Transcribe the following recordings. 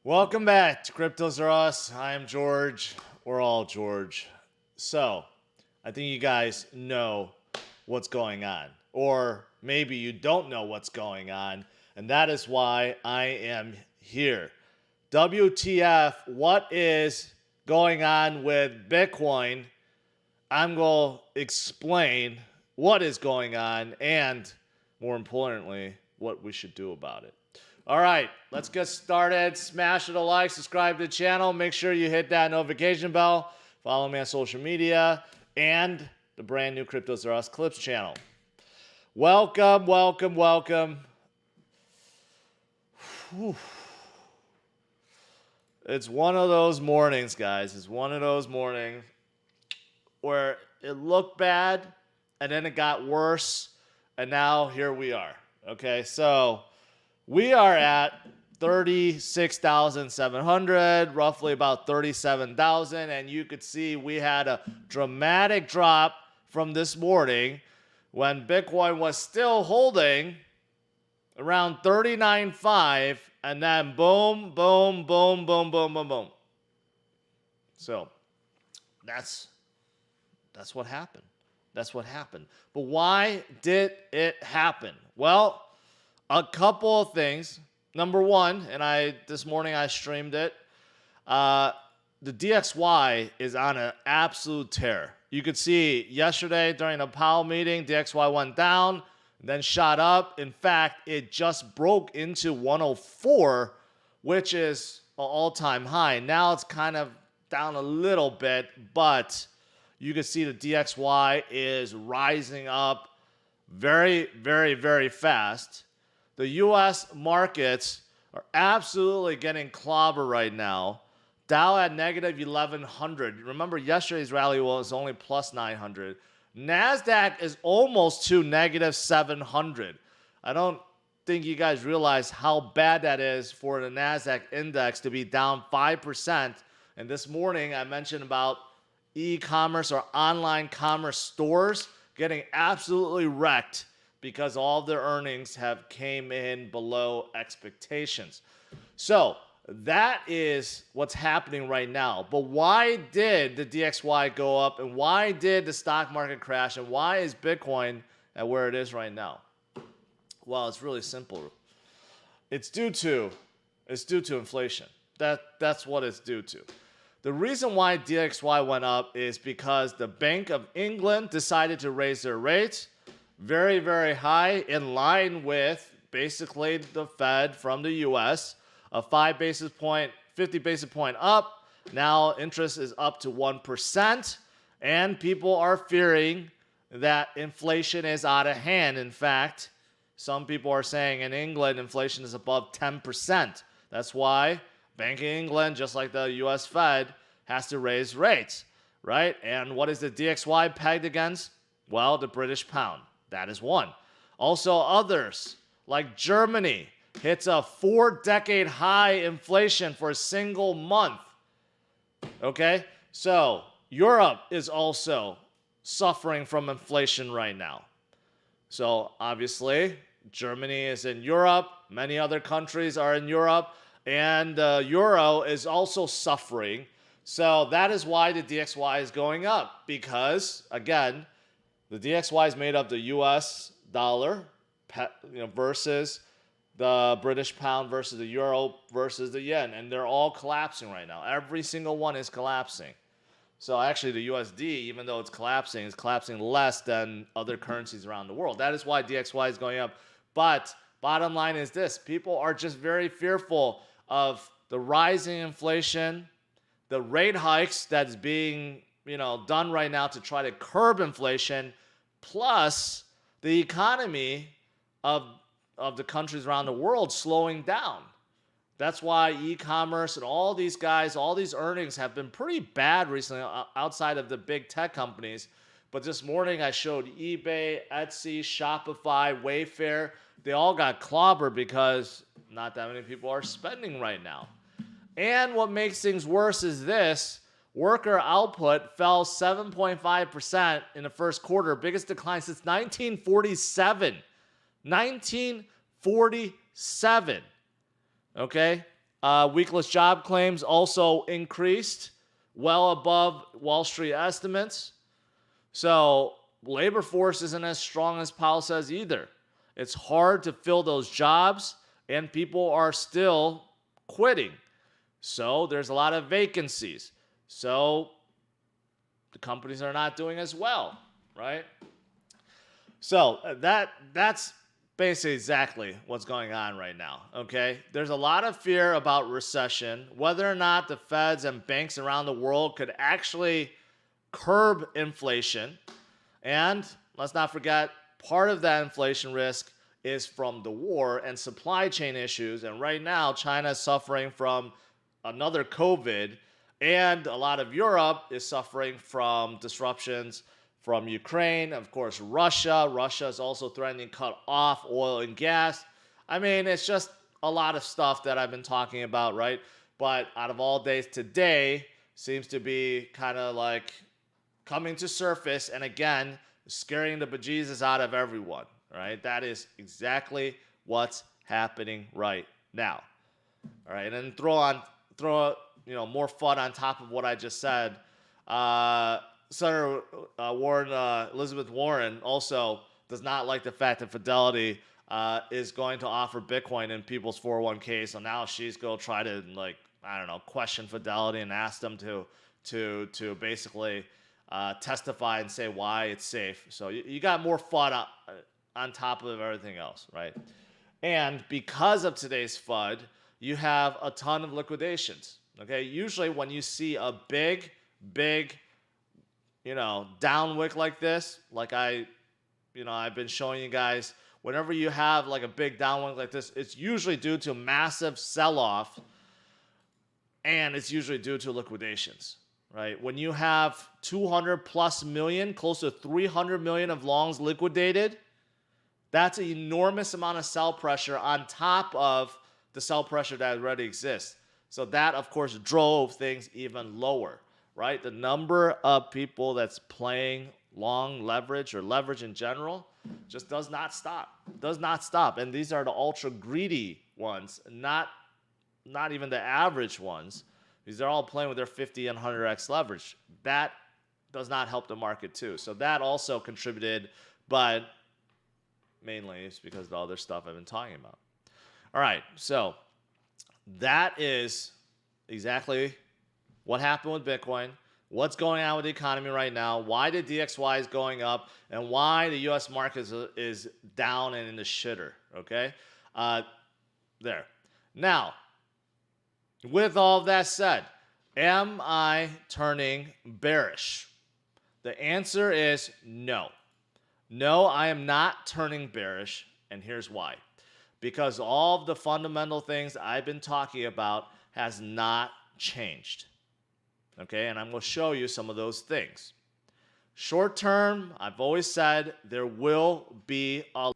Welcome back to CryptosRUs. I am George. We're all George. So, I think you guys know what's going on. Or maybe you don't know what's going on. And that is why I am here. WTF, what is going on with Bitcoin? I'm going to explain what is going on and, more importantly, what we should do about it. All right, let's get started. Smash it a like, subscribe to the channel. Make sure you hit that notification bell. Follow me on social media and the brand new CryptosRUs Clips channel. Welcome, welcome, welcome. Whew. It's one of those mornings, guys. It's one of those mornings where it looked bad and then it got worse. And now here we are. Okay, so we are at 36,700, roughly about 37,000. And you could see we had a dramatic drop from this morning when Bitcoin was still holding around 39.5. And then boom, boom, boom, boom, boom, boom, boom. So that's what happened. That's what happened. But why did it happen? Well, a couple of things. Number one, and this morning I streamed it. The DXY is on an absolute tear. You could see yesterday during the Powell meeting, DXY went down, then shot up. In fact, it just broke into 104, which is an all-time high. Now it's kind of down a little bit, but you can see the DXY is rising up very, very, very fast. The U.S. markets are absolutely getting clobbered right now. Dow at negative 1,100. Remember, yesterday's rally was only plus 900. NASDAQ is almost to negative 700. I don't think you guys realize how bad that is for the NASDAQ index to be down 5%. And this morning, I mentioned about e-commerce or online commerce stores getting absolutely wrecked because all of their earnings have came in below expectations. So that is what's happening right now. But why did the DXY go up, and why did the stock market crash, and why is Bitcoin at where it is right now? Well, it's really simple. It's due to inflation. That's what it's due to. The reason why DXY went up is because the Bank of England decided to raise their rates very, very high, in line with basically the Fed from the US, a 50 basis point up. Now interest is up to 1%, and people are fearing that inflation is out of hand. In fact, some people are saying in England inflation is above 10%. That's why Bank of England, just like the US Fed, has to raise rates, right? And what is the DXY pegged against? Well, the British pound. That is one. Also, others like Germany hits a 4-decade high inflation for a single month. Okay? So, Europe is also suffering from inflation right now. So, obviously, Germany is in Europe. Many other countries are in Europe. And the euro is also suffering. So, that is why the DXY is going up. Because, again, the DXY is made up the US dollar versus the British pound versus the euro versus the yen. And they're all collapsing right now. Every single one is collapsing. So actually the USD, even though it's collapsing less than other currencies around the world. That is why DXY is going up. But bottom line is this. People are just very fearful of the rising inflation, the rate hikes that's being done right now to try to curb inflation, plus the economy of the countries around the world slowing down. That's why e-commerce and all these guys, all these earnings have been pretty bad recently outside of the big tech companies. But this morning I showed eBay, Etsy, Shopify, Wayfair. They all got clobbered because not that many people are spending right now. And what makes things worse is this. Worker output fell 7.5% in the first quarter, biggest decline since 1947. 1947. Okay? Weekless job claims also increased, well above Wall Street estimates. So labor force isn't as strong as Powell says either. It's hard to fill those jobs, and people are still quitting. So there's a lot of vacancies. So the companies are not doing as well, right? So that's basically exactly what's going on right now, okay? There's a lot of fear about recession, whether or not the Feds and banks around the world could actually curb inflation. And let's not forget, part of that inflation risk is from the war and supply chain issues. And right now, China is suffering from another COVID, and a lot of Europe is suffering from disruptions from Ukraine. Of course, Russia. Russia is also threatening to cut off oil and gas. I mean, it's just a lot of stuff that I've been talking about, right? But out of all days, today seems to be kind of like coming to surface, and again, scaring the bejesus out of everyone, right? That is exactly what's happening right now. All right, and then throw more fun on top of what I just said. Senator Elizabeth Warren also does not like the fact that Fidelity is going to offer Bitcoin in people's 401k. So now she's going to try to question Fidelity and ask them to basically testify and say why it's safe. So you got more FUD on top of everything else, right? And because of today's FUD, you have a ton of liquidations. Okay, usually when you see a big down wick like this, like I've been showing you guys, whenever you have like a big down wick like this, it's usually due to massive sell-off, and it's usually due to liquidations, right? When you have 200 plus million, close to 300 million of longs liquidated, that's an enormous amount of sell pressure on top of the sell pressure that already exists. So that, of course, drove things even lower, right? The number of people that's playing long leverage or leverage in general just does not stop. Does not stop. And these are the ultra greedy ones, not even the average ones. These are all playing with their 50 and 100x leverage. That does not help the market too. So that also contributed, but mainly it's because of the other stuff I've been talking about. All right, so that is exactly what happened with Bitcoin, what's going on with the economy right now, why the DXY is going up, and why the U.S. market is down and in the shitter, okay? There. Now, with all of that said, am I turning bearish? The answer is no. No, I am not turning bearish, and here's why. Because all of the fundamental things I've been talking about has not changed. Okay, and I'm going to show you some of those things. Short term, I've always said there will be a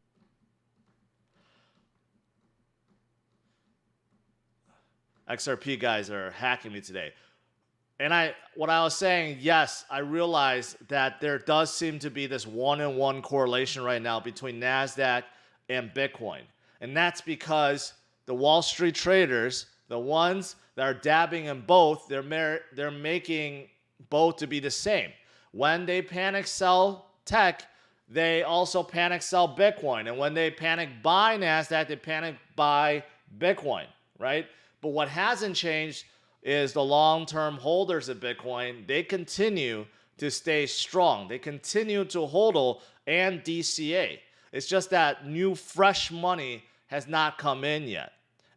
XRP guys are hacking me today. And what I was saying, yes, I realize that there does seem to be this one-on-one correlation right now between NASDAQ and Bitcoin. And that's because the Wall Street traders, the ones that are dabbing in both, they're making both to be the same. When they panic sell tech, they also panic sell Bitcoin. And when they panic buy NASDAQ, they panic buy Bitcoin, right? But what hasn't changed is the long-term holders of Bitcoin, they continue to stay strong. They continue to hodl and DCA. It's just that new fresh money has not come in yet.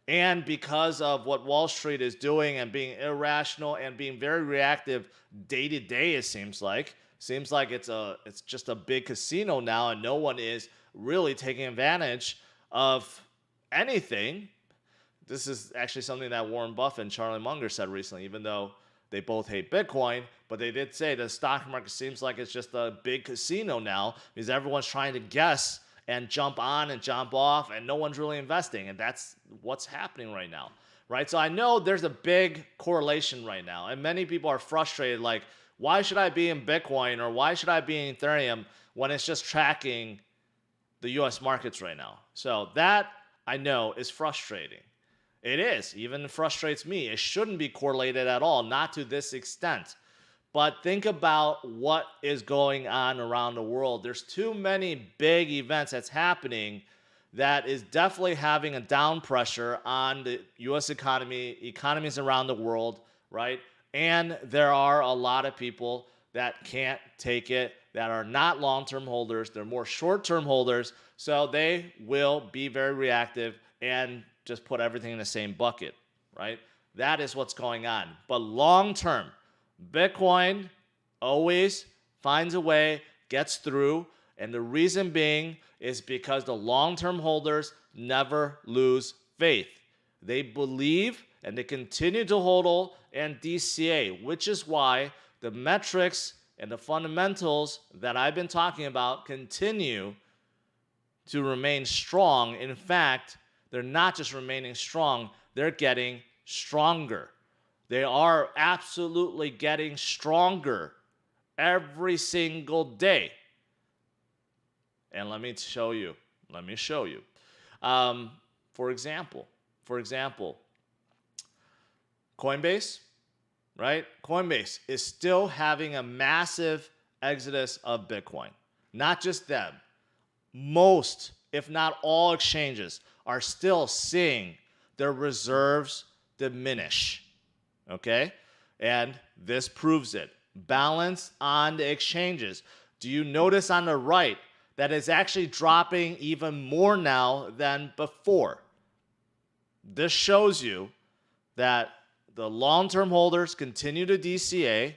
And because of what Wall Street is doing and being irrational and being very reactive day to day, it seems like it's just a big casino now, and no one is really taking advantage of anything. This is actually something that Warren Buffett and Charlie Munger said recently, even though they both hate Bitcoin, but they did say the stock market seems like it's just a big casino now because everyone's trying to guess and jump on and jump off, and no one's really investing, and that's what's happening right now, right? So I know there's a big correlation right now, and many people are frustrated, like, why should I be in Bitcoin or why should I be in Ethereum when it's just tracking the U.S. markets right now? So that, I know, is frustrating. It is. Even frustrates me. It shouldn't be correlated at all, not to this extent. But think about what is going on around the world. There's too many big events that's happening that is definitely having a down pressure on the U.S. economy, economies around the world, right? And there are a lot of people that can't take it, that are not long-term holders. They're more short-term holders, so they will be very reactive and just put everything in the same bucket, right? That is what's going on. But long-term, Bitcoin always finds a way, gets through, and the reason being is because the long-term holders never lose faith. They believe and they continue to hodl and DCA, which is why the metrics and the fundamentals that I've been talking about continue to remain strong. In fact, they're not just remaining strong, they're getting stronger. They are absolutely getting stronger every single day. And let me show you. For example, Coinbase, right? Coinbase is still having a massive exodus of Bitcoin. Not just them. Most, if not all exchanges are still seeing their reserves diminish. Okay? And this proves it. Balance on the exchanges. Do you notice on the right that it's actually dropping even more now than before? This shows you that the long-term holders continue to DCA.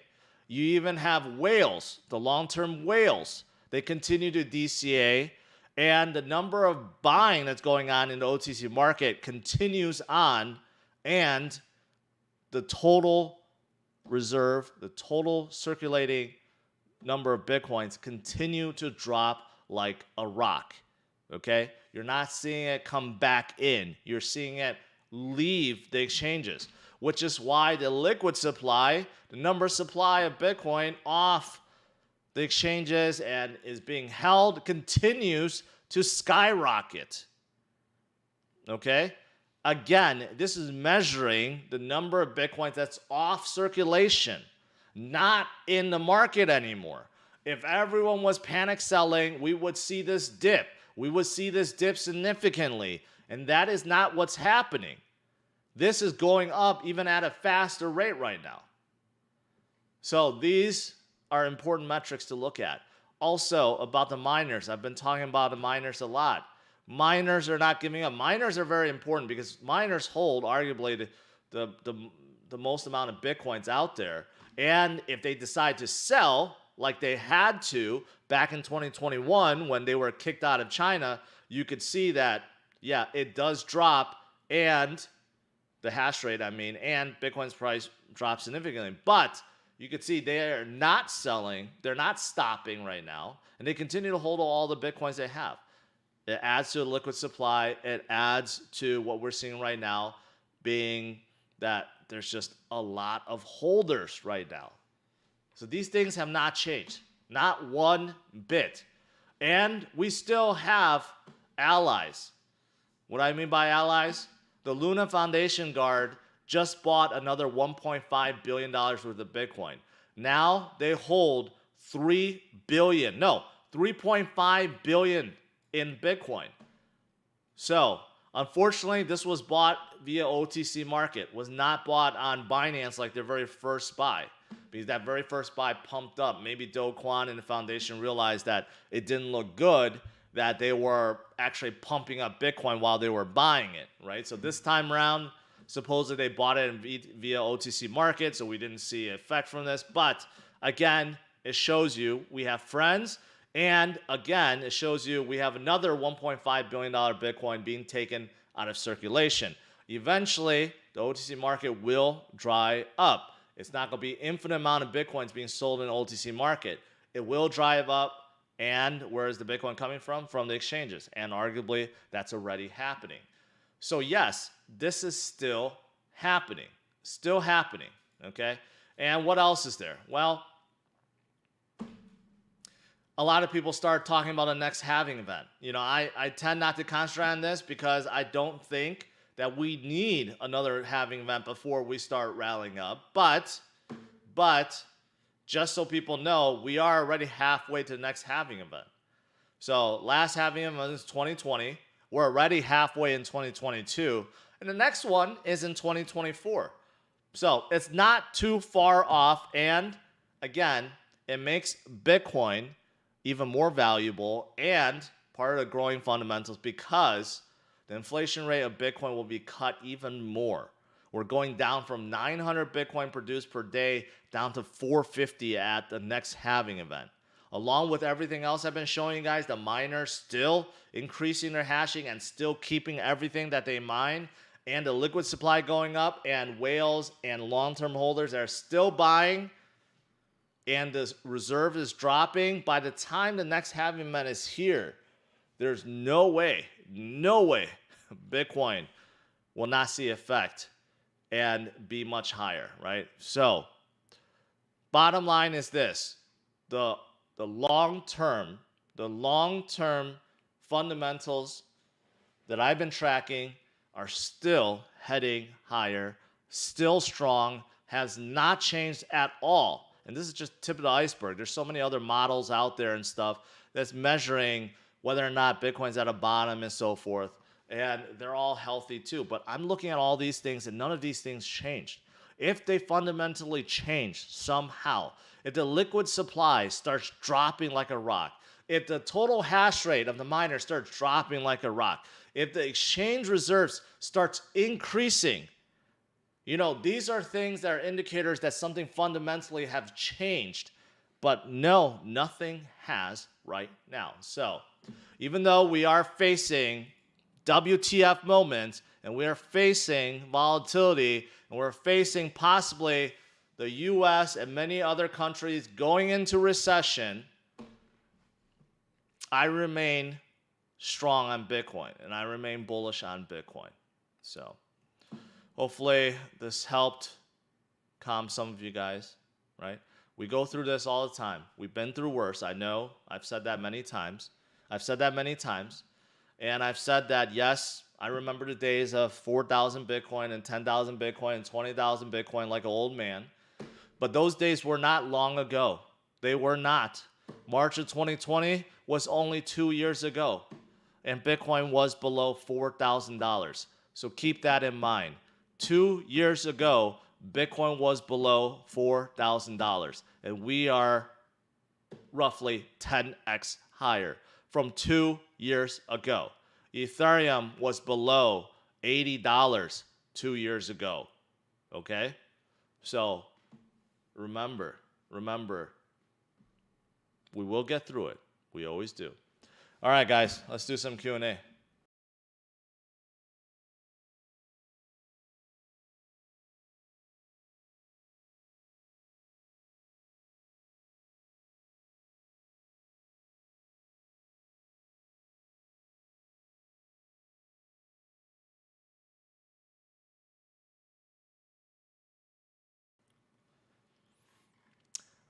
You even have whales, the long-term whales. They continue to DCA. And the number of buying that's going on in the OTC market continues on. And the total reserve, the total circulating number of Bitcoins continue to drop like a rock. Okay? You're not seeing it come back in. You're seeing it leave the exchanges, which is why the liquid supply, the number supply of Bitcoin off the exchanges and is being held, continues to skyrocket. Okay? Again, this is measuring the number of Bitcoins that's off circulation, not in the market anymore. If everyone was panic selling, we would see this dip. We would see this dip significantly, and that is not what's happening. This is going up even at a faster rate right now. So these are important metrics to look at. Also, about the miners. I've been talking about the miners a lot. Miners are not giving up. Miners are very important because miners hold arguably the most amount of Bitcoins out there. And if they decide to sell, like they had to back in 2021 when they were kicked out of China, you could see that, yeah, it does drop, and the hash rate, and Bitcoin's price drops significantly. But you could see they are not selling, they're not stopping right now, and they continue to hold all the Bitcoins they have. It adds to the liquid supply. It adds to what we're seeing right now, being that there's just a lot of holders right now. So these things have not changed, not one bit. And we still have allies. What I mean by allies? The Luna Foundation Guard just bought another $1.5 billion worth of Bitcoin. Now they hold $3.5 billion in Bitcoin. So, unfortunately, this was bought via OTC market, was not bought on Binance like their very first buy, because that very first buy pumped up. Maybe Do Kwon and the foundation realized that it didn't look good, that they were actually pumping up Bitcoin while they were buying it, right? So this time around, supposedly they bought it via OTC market, so we didn't see effect from this. But again, it shows you we have friends. And again, it shows you we have another $1.5 billion Bitcoin being taken out of circulation. Eventually, the OTC market will dry up. It's not going to be infinite amount of Bitcoins being sold in the OTC market. It will drive up. And where is the Bitcoin coming from? From the exchanges. And arguably, that's already happening. So yes, this is still happening. Still happening. Okay? And what else is there? Well, a lot of people start talking about the next halving event. You know, I tend not to concentrate on this because I don't think that we need another halving event before we start rallying up. But just so people know, we are already halfway to the next halving event. So last halving event is 2020. We're already halfway in 2022. And the next one is in 2024. So it's not too far off. And again, it makes Bitcoin even more valuable and part of the growing fundamentals because the inflation rate of Bitcoin will be cut even more. We're going down from 900 Bitcoin produced per day down to 450 at the next halving event. Along with everything else I've been showing you guys, the miners still increasing their hashing and still keeping everything that they mine, and the liquid supply going up, and whales and long-term holders are still buying, and the reserve is dropping. By the time the next halving event is here, there's no way Bitcoin will not see effect and be much higher, right? So bottom line is this: the long-term fundamentals that I've been tracking are still heading higher, still strong, has not changed at all. And this is just tip of the iceberg. There's so many other models out there and stuff that's measuring whether or not Bitcoin's at a bottom and so forth. And they're all healthy too. But I'm looking at all these things and none of these things changed. If they fundamentally change somehow, if the liquid supply starts dropping like a rock, if the total hash rate of the miner starts dropping like a rock, if the exchange reserves starts increasing, you know, these are things that are indicators that something fundamentally have changed. But no, nothing has right now. So even though we are facing WTF moments and we are facing volatility and we're facing possibly the US and many other countries going into recession, I remain strong on Bitcoin and I remain bullish on Bitcoin. So hopefully this helped calm some of you guys, right? We go through this all the time. We've been through worse. I know. I've said that many times. And I've said that, yes, I remember the days of 4,000 Bitcoin and 10,000 Bitcoin and 20,000 Bitcoin like an old man. But those days were not long ago. They were not. March of 2020 was only 2 years ago. And Bitcoin was below $4,000. So keep that in mind. 2 years ago, Bitcoin was below $4,000. And we are roughly 10x higher from 2 years ago. Ethereum was below $80 2 years ago. Okay? So remember, we will get through it. We always do. All right, guys, let's do some Q&A.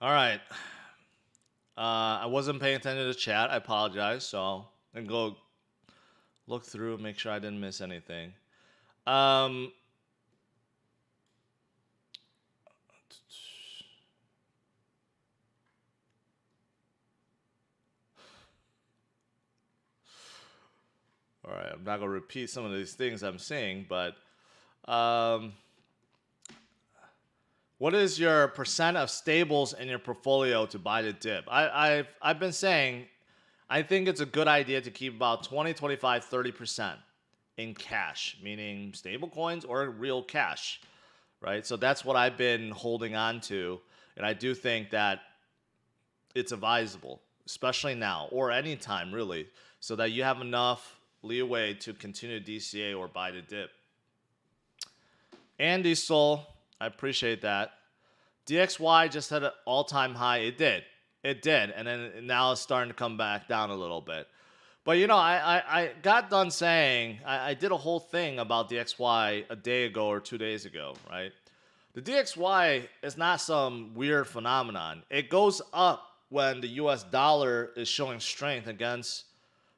All right. I wasn't paying attention to the chat. I apologize. So I'm going to go look through and make sure I didn't miss anything. All right. I'm not going to repeat some of these things I'm saying, but what is your percent of stables in your portfolio to buy the dip? I've been saying I think it's a good idea to keep about 20, 25, 30% in cash, meaning stable coins or real cash, right? So that's what I've been holding on to. And I do think that it's advisable, especially now or anytime really, so that you have enough leeway to continue DCA or buy the dip. Andy Soul, I appreciate that. DXY just hit an all-time high. It did. And then now it's starting to come back down a little bit. But, you know, I got done saying, I did a whole thing about DXY a day ago or 2 days ago, right? The DXY is not some weird phenomenon. It goes up when the US dollar is showing strength against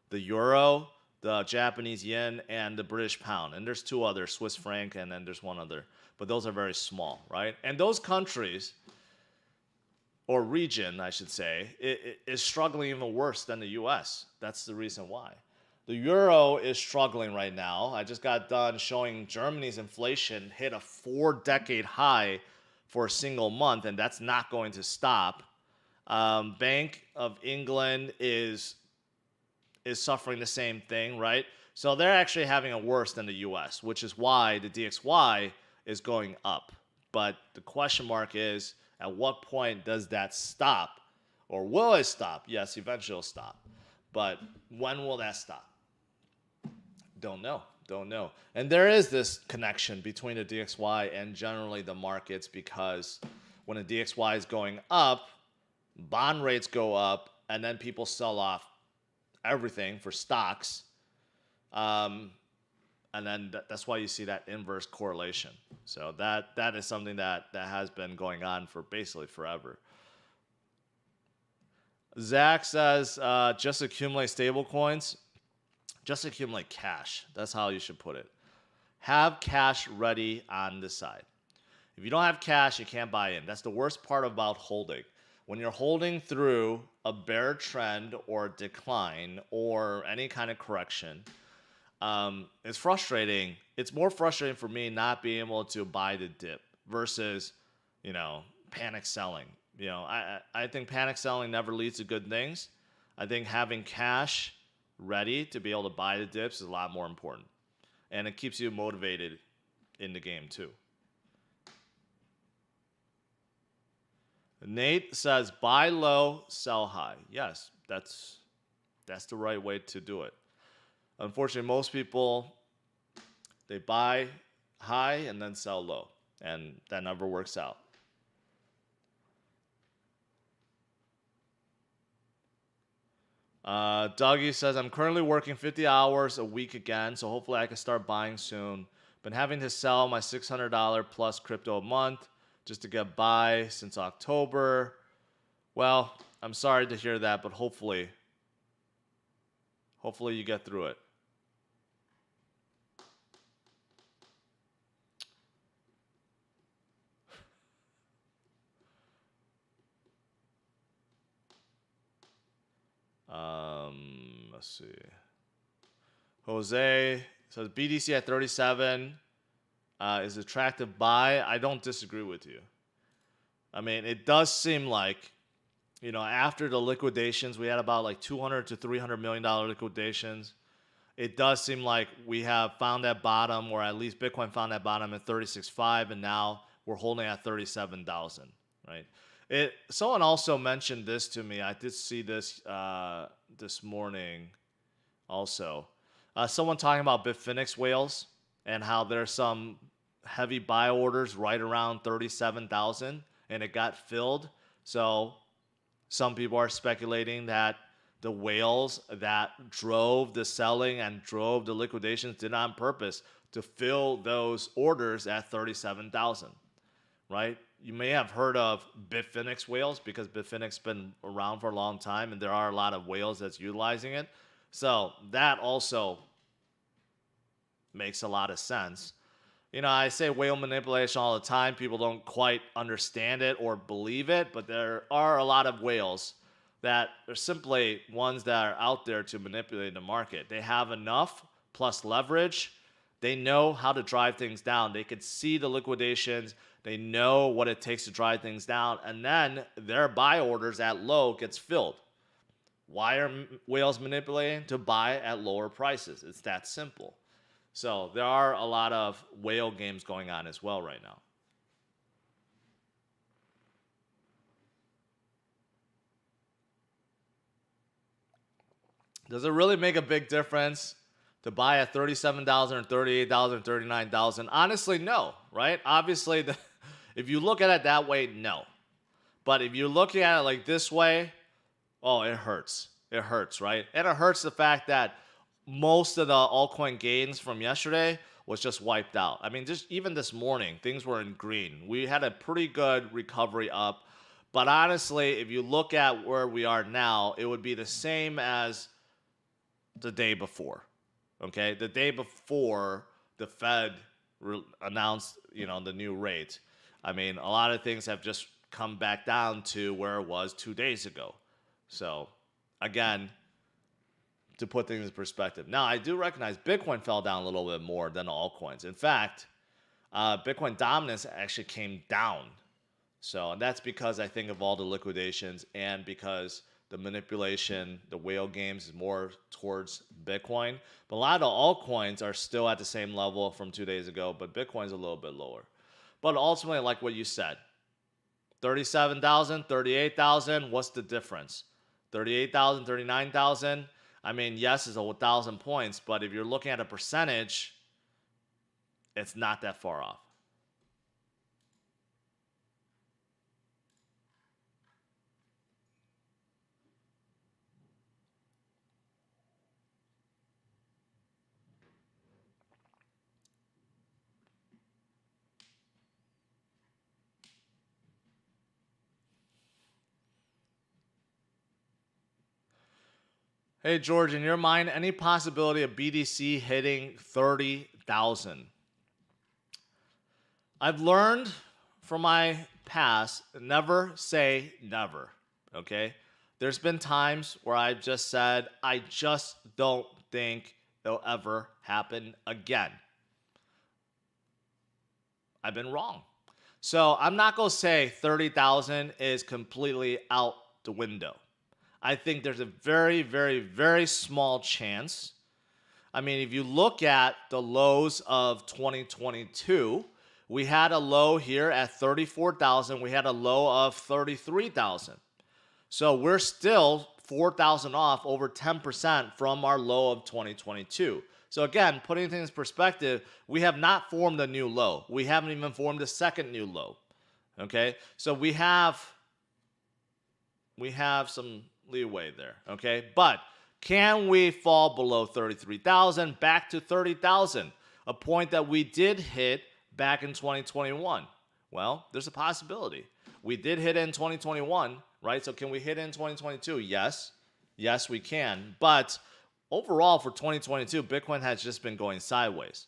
the euro, the Japanese yen, and the British pound. And there's two others, Swiss franc, and then there's one other. But those are very small, right? And those countries, or region, I should say, is struggling even worse than the U.S. That's the reason why. The euro is struggling right now. I just got done showing Germany's inflation hit a 4-decade high for a single month, and that's not going to stop. Bank of England is suffering the same thing, right? So they're actually having it worse than the U.S., which is why the DXY is going up. But the question mark is, at what point does that stop? Or will it stop? Yes, eventually it'll stop. But when will that stop? Don't know. And there is this connection between the DXY and generally the markets, because when the DXY is going up, bond rates go up, and then people sell off everything for stocks. And then that's why you see that inverse correlation. So that is something that has been going on for basically forever. Zach says, just accumulate stable coins. Just accumulate cash. That's how you should put it. Have cash ready on the side. If you don't have cash, you can't buy in. That's the worst part about holding. When you're holding through a bear trend or decline or any kind of correction, it's frustrating. It's more frustrating for me not being able to buy the dip versus, panic selling. I think panic selling never leads to good things. I think having cash ready to be able to buy the dips is a lot more important. And it keeps you motivated in the game too. Nate says, buy low, sell high. Yes, that's the right way to do it. Unfortunately, most people, they buy high and then sell low. And that never works out. Dougie says, I'm currently working 50 hours a week again, so hopefully I can start buying soon. Been having to sell my $600 plus crypto a month just to get by since October. Well, I'm sorry to hear that, but hopefully you get through it. Let's see. Jose says BDC at 37 is attractive buy. I don't disagree with you. I mean, it does seem like, after the liquidations, we had about like $200 to $300 million liquidations. It does seem like we have found that bottom, or at least Bitcoin found that bottom at 36.5, and now we're holding at 37,000, right? Someone also mentioned this to me. I did see this this morning also. Someone talking about Bitfinex whales and how there's some heavy buy orders right around 37,000 and it got filled. So some people are speculating that the whales that drove the selling and drove the liquidations did it on purpose to fill those orders at 37,000, right? You may have heard of Bitfinex whales because Bitfinex been around for a long time and there are a lot of whales that's utilizing it. So that also makes a lot of sense. I say whale manipulation all the time. People don't quite understand it or believe it, but there are a lot of whales that are simply ones that are out there to manipulate the market. They have enough plus leverage. They know how to drive things down. They could see the liquidations. They know what it takes to drive things down. And then their buy orders at low gets filled. Why are whales manipulating? To buy at lower prices. It's that simple. So there are a lot of whale games going on as well right now. Does it really make a big difference to buy at 37,000 or 38,000 or 39,000? Honestly, no, right? Obviously, if you look at it that way, no. But if you're looking at it like this way, oh, it hurts. It hurts, right? And it hurts the fact that most of the altcoin gains from yesterday was just wiped out. I mean, just even this morning, things were in green. We had a pretty good recovery up. But honestly, if you look at where we are now, it would be the same as the day before. Okay, the day before the Fed announced, the new rate. I mean, a lot of things have just come back down to where it was 2 days ago. So, again, to put things in perspective. Now, I do recognize Bitcoin fell down a little bit more than altcoins. In fact, Bitcoin dominance actually came down. So, and that's because I think of all the liquidations and because the manipulation, the whale games is more towards Bitcoin. But a lot of the altcoins are still at the same level from 2 days ago, but Bitcoin's a little bit lower. But ultimately, like what you said, 37,000, 38,000, what's the difference? 38,000, 39,000. I mean, yes, it's 1,000 points, but if you're looking at a percentage, it's not that far off. Hey, George, in your mind, any possibility of BTC hitting 30,000? I've learned from my past, never say never, okay? There's been times where I've just said, I just don't think it'll ever happen again. I've been wrong. So I'm not going to say 30,000 is completely out the window. I think there's a very, very, very small chance. I mean, if you look at the lows of 2022, we had a low here at 34,000. We had a low of 33,000. So we're still 4,000 off, over 10% from our low of 2022. So again, putting things in perspective, we have not formed a new low. We haven't even formed a second new low. Okay? So we have some leeway there, okay? But can we fall below 33,000 back to 30,000? A point that we did hit back in 2021. Well, there's a possibility. We did hit it in 2021, right? So can we hit it in 2022? Yes. Yes, we can. But overall for 2022, Bitcoin has just been going sideways.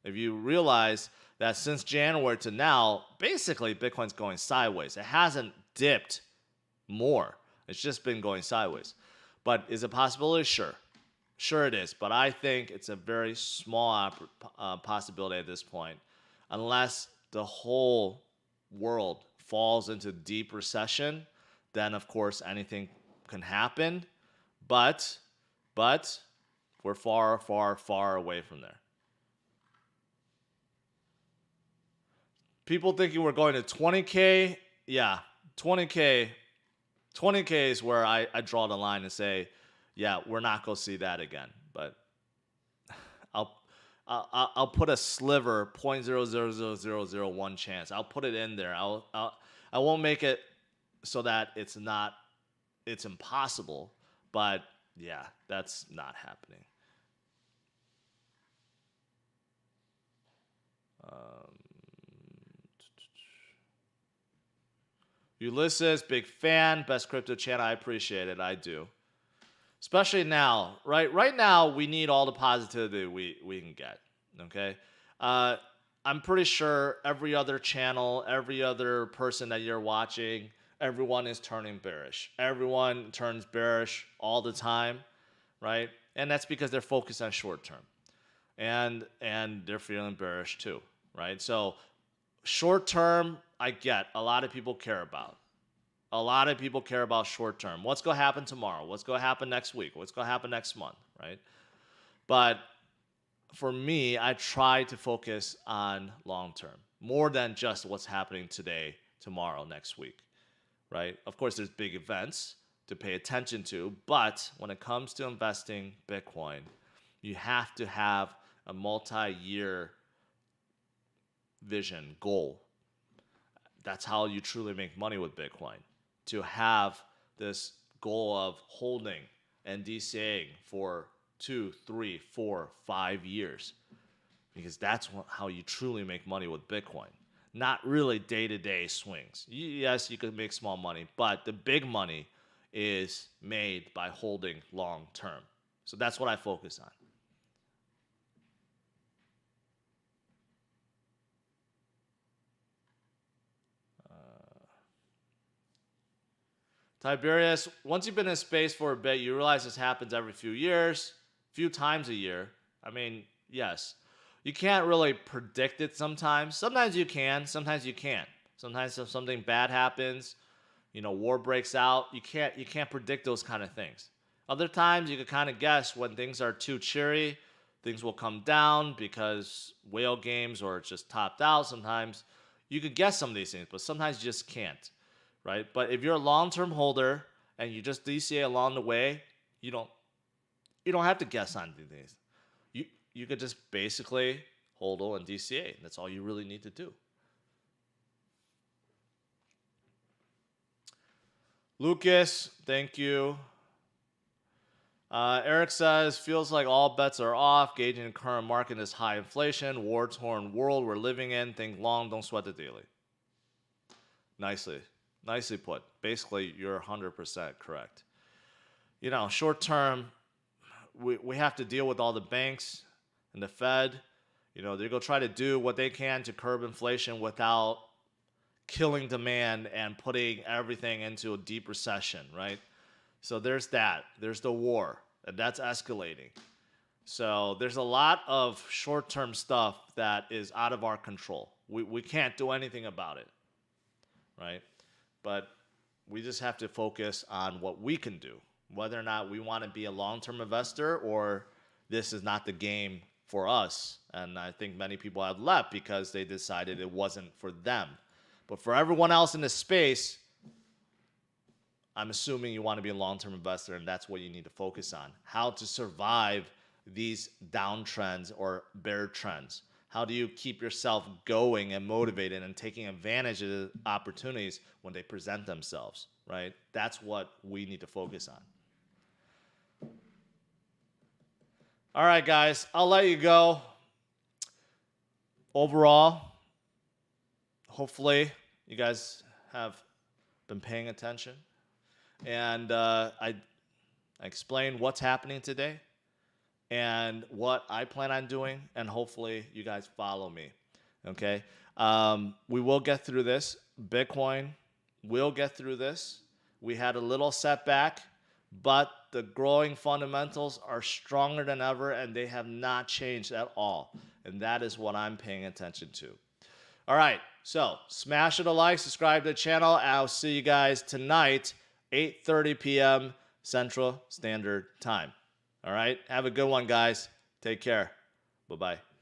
If you realize that since January to now, basically Bitcoin's going sideways. It hasn't dipped more. It's just been going sideways. But is it a possibility? Sure. Sure it is. But I think it's a very small possibility at this point. Unless the whole world falls into deep recession, then of course anything can happen. But we're far, far, far away from there. People thinking we're going to 20K. Yeah, 20K. 20K is where I draw the line and say, yeah, we're not going to see that again. But I'll put a sliver, 0.00001 chance. I'll put it in there. I won't make it so that it's impossible. But yeah, that's not happening. Ulysses, big fan, best crypto channel. I appreciate it. I do. Especially now, right? Right now, we need all the positivity we can get, okay? I'm pretty sure every other channel, every other person that you're watching, everyone is turning bearish. Everyone turns bearish all the time, right? And that's because they're focused on short term. And they're feeling bearish too, right? So short term, I get a lot of people care about. A lot of people care about short term. What's going to happen tomorrow? What's going to happen next week? What's going to happen next month, right? But for me, I try to focus on long term more than just what's happening today, tomorrow, next week, right? Of course, there's big events to pay attention to, but when it comes to investing Bitcoin, you have to have a multi-year vision, goal. That's how you truly make money with Bitcoin. To have this goal of holding and DCAing for 2, 3, 4, 5 years. Because that's how you truly make money with Bitcoin. Not really day-to-day swings. Yes, you can make small money, but the big money is made by holding long term. So that's what I focus on. Tiberius, once you've been in space for a bit, you realize this happens every few years, few times a year. I mean, yes. You can't really predict it sometimes. Sometimes you can, sometimes you can't. Sometimes if something bad happens, war breaks out, you can't predict those kind of things. Other times you can kind of guess when things are too cheery, things will come down because whale games or it's just topped out. Sometimes you could guess some of these things, but sometimes you just can't, right? But if you're a long-term holder and you just DCA along the way, you don't have to guess on these. You could just basically HODL and DCA. That's all you really need to do. Lucas, thank you. Eric says, feels like all bets are off, gauging the current market is high inflation, war-torn world we're living in, think long, don't sweat the daily. Nicely put. Basically, you're 100% correct. Short term, we have to deal with all the banks and the Fed. They're going to try to do what they can to curb inflation without killing demand and putting everything into a deep recession, right? So there's that. There's the war, and that's escalating. So there's a lot of short-term stuff that is out of our control. We can't do anything about it, right? But we just have to focus on what we can do, whether or not we want to be a long-term investor or this is not the game for us. And I think many people have left because they decided it wasn't for them. But for everyone else in this space, I'm assuming you want to be a long-term investor, and that's what you need to focus on. How to survive these downtrends or bear trends. How do you keep yourself going and motivated and taking advantage of the opportunities when they present themselves, right? That's what we need to focus on. All right, guys, I'll let you go. Overall, hopefully you guys have been paying attention. And I explained what's happening today and what I plan on doing, and hopefully you guys follow me, okay? We will get through this. Bitcoin will get through this. We had a little setback, but the growing fundamentals are stronger than ever, and they have not changed at all. And that is what I'm paying attention to. All right, so smash it a like, subscribe to the channel. I'll see you guys tonight, 8:30 p.m. Central Standard Time. All right, have a good one, guys. Take care. Bye-bye.